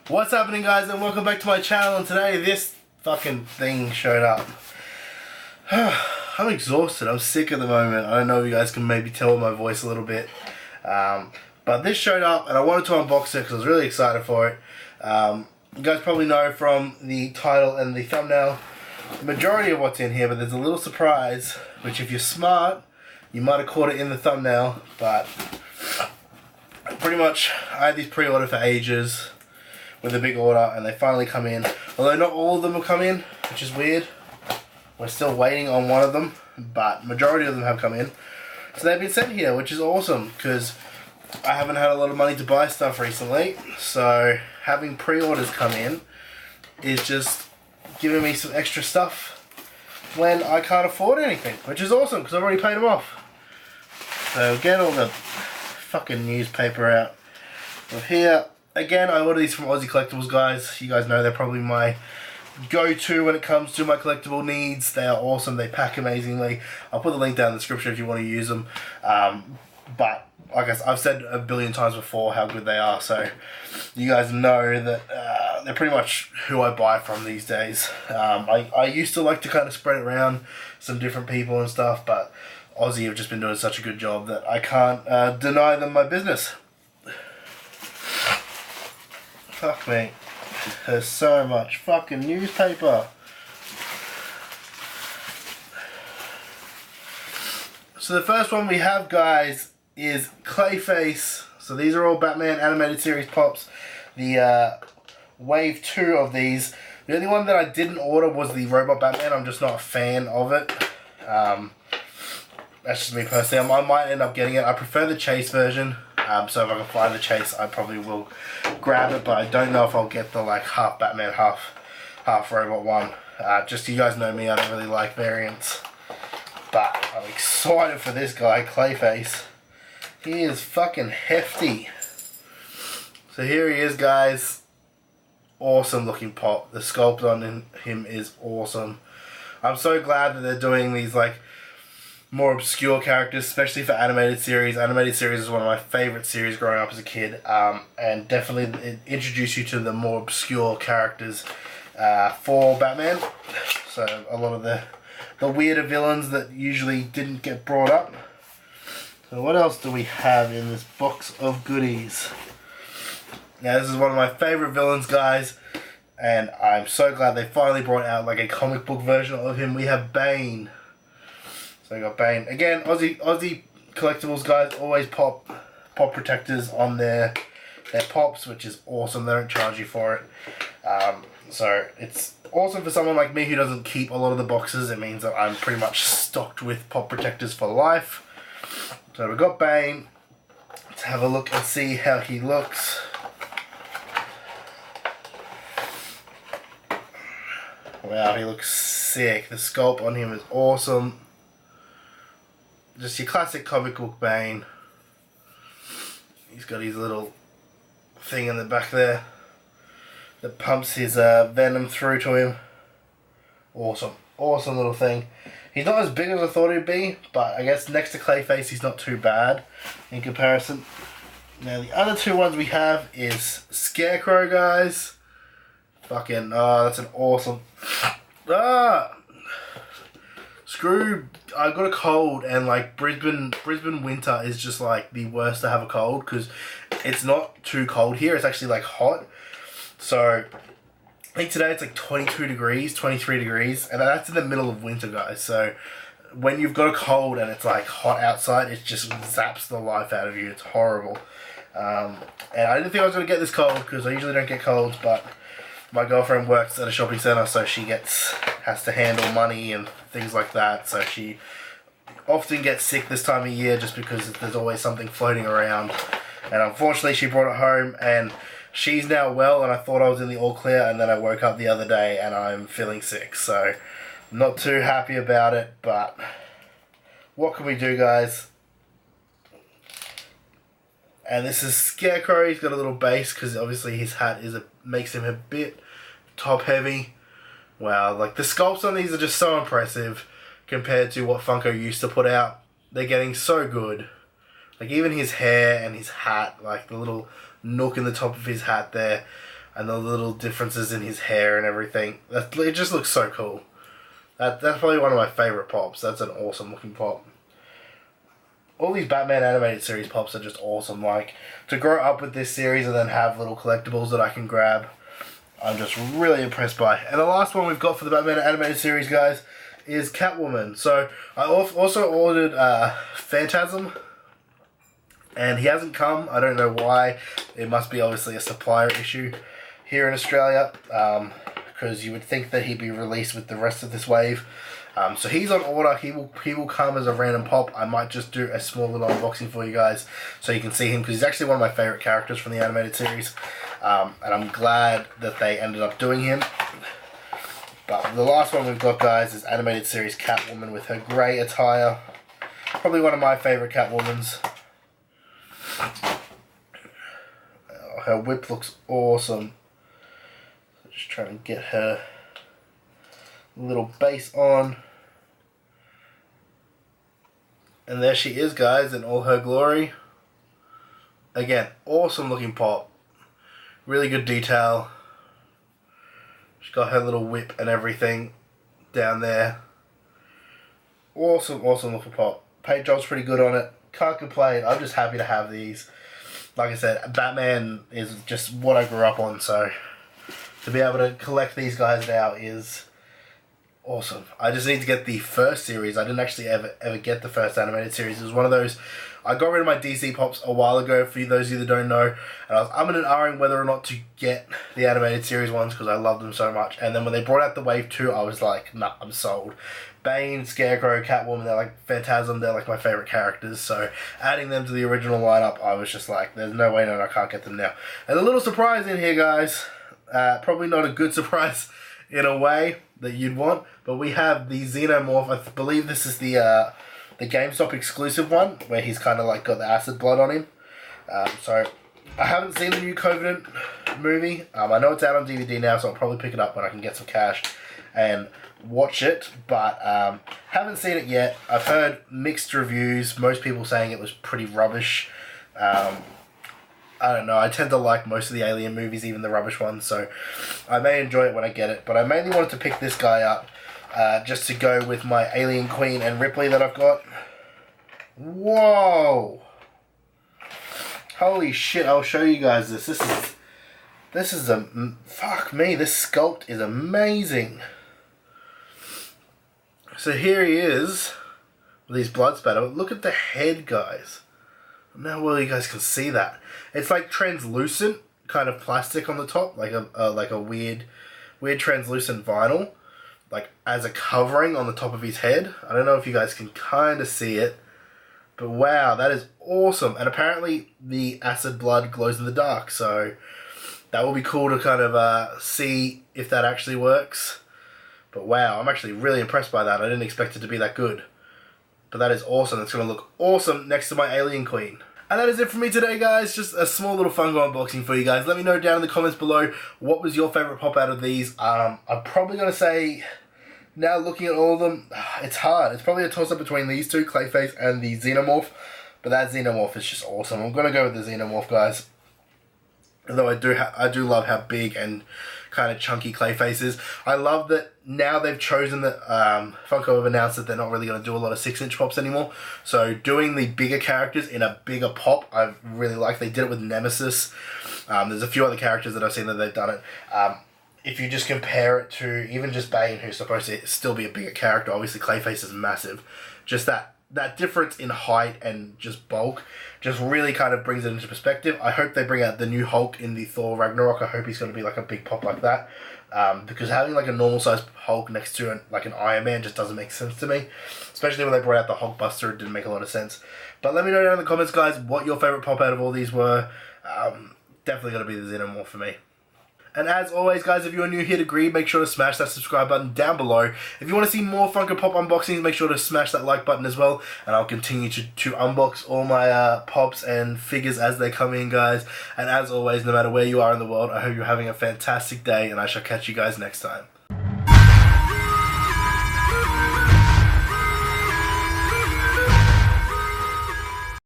What's happening, guys, and welcome back to my channel. And today this fucking thing showed up. I'm exhausted. I'm sick at the moment. I don't know if you guys can maybe tell my voice a little bit. But this showed up and I wanted to unbox it because I was really excited for it. You guys probably know from the title and the thumbnail the majority of what's in here, but there's a little surprise which, if you're smart, you might have caught it in the thumbnail. But pretty much I had these pre-ordered for ages with a big order, and they finally come in. Although not all of them have come in, which is weird. We're still waiting on one of them, but majority of them have come in. So they've been sent here, which is awesome because I haven't had a lot of money to buy stuff recently. So having pre-orders come in is just giving me some extra stuff when I can't afford anything, which is awesome because I've already paid them off. So get all the fucking newspaper out of here. Again, I ordered these from Aussie Collectibles, guys. You guys know they're probably my go-to when it comes to my collectible needs. They are awesome. They pack amazingly. I'll put the link down in the description if you want to use them. But like I've said a billion times before how good they are. So you guys know that they're pretty much who I buy from these days. I used to like to kind of spread it around some different people and stuff, but Aussie have just been doing such a good job that I can't deny them my business. Fuck me. There's so much fucking newspaper. So the first one we have, guys, is Clayface. So these are all Batman animated series pops. The wave 2 of these. The only one that I didn't order was the Robot Batman. I'm just not a fan of it. That's just me personally. I might end up getting it. I prefer the Chase version. So if I can find the Chase, I probably will grab it, but I don't know if I'll get the like half Batman, half Robot one. Just, you guys know me, I don't really like variants. But I'm excited for this guy, Clayface. He is fucking hefty. So here he is, guys. Awesome looking pop. The sculpt on him is awesome. I'm so glad that they're doing these like more obscure characters, especially for animated series. Animated series is one of my favorite series growing up as a kid, and definitely it introduced you to the more obscure characters for Batman. So a lot of the weirder villains that usually didn't get brought up. So what else do we have in this box of goodies? Now this is one of my favorite villains, guys, and I'm so glad they finally brought out like a comic book version of him. We have Bane. So I got Bane. Again, Aussie Collectibles, guys, always pop protectors on their pops, which is awesome. They don't charge you for it. So it's awesome for someone like me who doesn't keep a lot of the boxes. It means that I'm pretty much stocked with pop protectors for life. So we've got Bane. Let's have a look and see how he looks. Wow, he looks sick. The sculpt on him is awesome. Just your classic comic book Bane. He's got his little thing in the back there that pumps his venom through to him. Awesome. Awesome little thing. He's not as big as I thought he'd be, but I guess next to Clayface he's not too bad in comparison. Now the other two ones we have is Scarecrow, guys. Fucking, that's an awesome... Screw, I got a cold, and like Brisbane winter is just like the worst to have a cold because it's not too cold here. It's actually like hot. So I think today it's like 22 degrees, 23 degrees, and that's in the middle of winter, guys. So when you've got a cold and it's like hot outside, it just zaps the life out of you. It's horrible. And I didn't think I was going to get this cold because I usually don't get colds, but my girlfriend works at a shopping centre, so she has to handle money and things like that. So she often gets sick this time of year just because there's always something floating around. And unfortunately, she brought it home, and she's now well. And I thought I was in the all clear, and then I woke up the other day and I'm feeling sick. So not too happy about it, but what can we do, guys? And this is Scarecrow. He's got a little base because obviously his hat makes him a bit top heavy. Wow, like the sculpts on these are just so impressive compared to what Funko used to put out. They're getting so good. Like even his hair and his hat, like the little nook in the top of his hat there. and the little differences in his hair and everything. It just looks so cool. That's probably one of my favourite pops. That's an awesome looking pop. All these Batman animated series pops are just awesome. Like, to grow up with this series and then have little collectibles that I can grab, I'm just really impressed by. And the last one we've got for the Batman animated series, guys, is Catwoman. So I also ordered Phantasm, and he hasn't come. I don't know why. It must be obviously a supplier issue here in Australia, because you would think that he'd be released with the rest of this wave. So he's on order. He will come as a random pop. I might just do a small little unboxing for you guys so you can see him, because he's actually one of my favourite characters from the animated series. And I'm glad that they ended up doing him. But the last one we've got, guys, is animated series Catwoman with her grey attire. Probably one of my favourite Catwomans. Her whip looks awesome. Just trying to get her little base on. And there she is, guys, in all her glory. Again, awesome looking pop. Really good detail. She's got her little whip and everything down there. Awesome looking pop. Paint job's pretty good on it. Can't complain. I'm just happy to have these. Like I said, Batman is just what I grew up on, so to be able to collect these guys now is awesome. I just need to get the first series. I didn't actually ever get the first animated series. It was one of those, I got rid of my DC pops a while ago, for those of you that don't know, and I was umming and ahhing whether or not to get the animated series ones because I loved them so much. And then when they brought out the Wave 2, I was like, nah, I'm sold. Bane, Scarecrow, Catwoman, they're like Phantasm, they're like my favourite characters, so adding them to the original lineup, I was just like, there's no way, no, I can't get them now. And a little surprise in here, guys. Probably not a good surprise in a way that you'd want, but we have the Xenomorph. I believe this is the GameStop exclusive one, where he's kind of like got the acid blood on him. So I haven't seen the new Covenant movie. I know it's out on DVD now, so I'll probably pick it up when I can get some cash and watch it, but haven't seen it yet. I've heard mixed reviews, most people saying it was pretty rubbish. I don't know, I tend to like most of the Alien movies, even the rubbish ones, so I may enjoy it when I get it, but I mainly wanted to pick this guy up just to go with my Alien Queen and Ripley that I've got. Whoa! Holy shit, I'll show you guys this. This is fuck me, this sculpt is amazing. So here he is with his blood spatter. Look at the head, guys. Now, well, you guys can see that. It's like translucent, kind of plastic on the top, like a weird translucent vinyl, like as a covering on the top of his head. I don't know if you guys can kind of see it, but wow, that is awesome. And apparently the acid blood glows in the dark, so that will be cool to kind of see if that actually works. But wow, I'm actually really impressed by that. I didn't expect it to be that good. But that is awesome. It's going to look awesome next to my Alien Queen. And that is it for me today, guys. Just a small little Funko unboxing for you guys. Let me know down in the comments below what was your favourite pop out of these. I'm probably going to say, now looking at all of them, it's hard. It's probably a toss-up between these two, Clayface and the Xenomorph. But that Xenomorph is just awesome. I'm going to go with the Xenomorph, guys. Although I do love how big and kind of chunky Clayface is. I love that now they've chosen that Funko have announced that they're not really going to do a lot of 6-inch pops anymore. So doing the bigger characters in a bigger pop, I really like. They did it with Nemesis. There's a few other characters that I've seen that they've done it. If you just compare it to even just Bane, who's supposed to still be a bigger character, obviously Clayface is massive. Just that difference in height and just bulk just really kind of brings it into perspective. I hope they bring out the new Hulk in the Thor Ragnarok. I hope he's going to be like a big pop like that. Because having like a normal sized Hulk next to like an Iron Man just doesn't make sense to me. Especially when they brought out the Hulk Buster, it didn't make a lot of sense. But let me know down in the comments, guys, what your favourite pop out of all these were. Definitely going to be the Xenomorph for me. And as always, guys, if you are new here to Greed, make sure to smash that subscribe button down below. If you want to see more Funko Pop unboxings, make sure to smash that like button as well. And I'll continue to unbox all my pops and figures as they come in, guys. And as always, no matter where you are in the world, I hope you're having a fantastic day, and I shall catch you guys next time.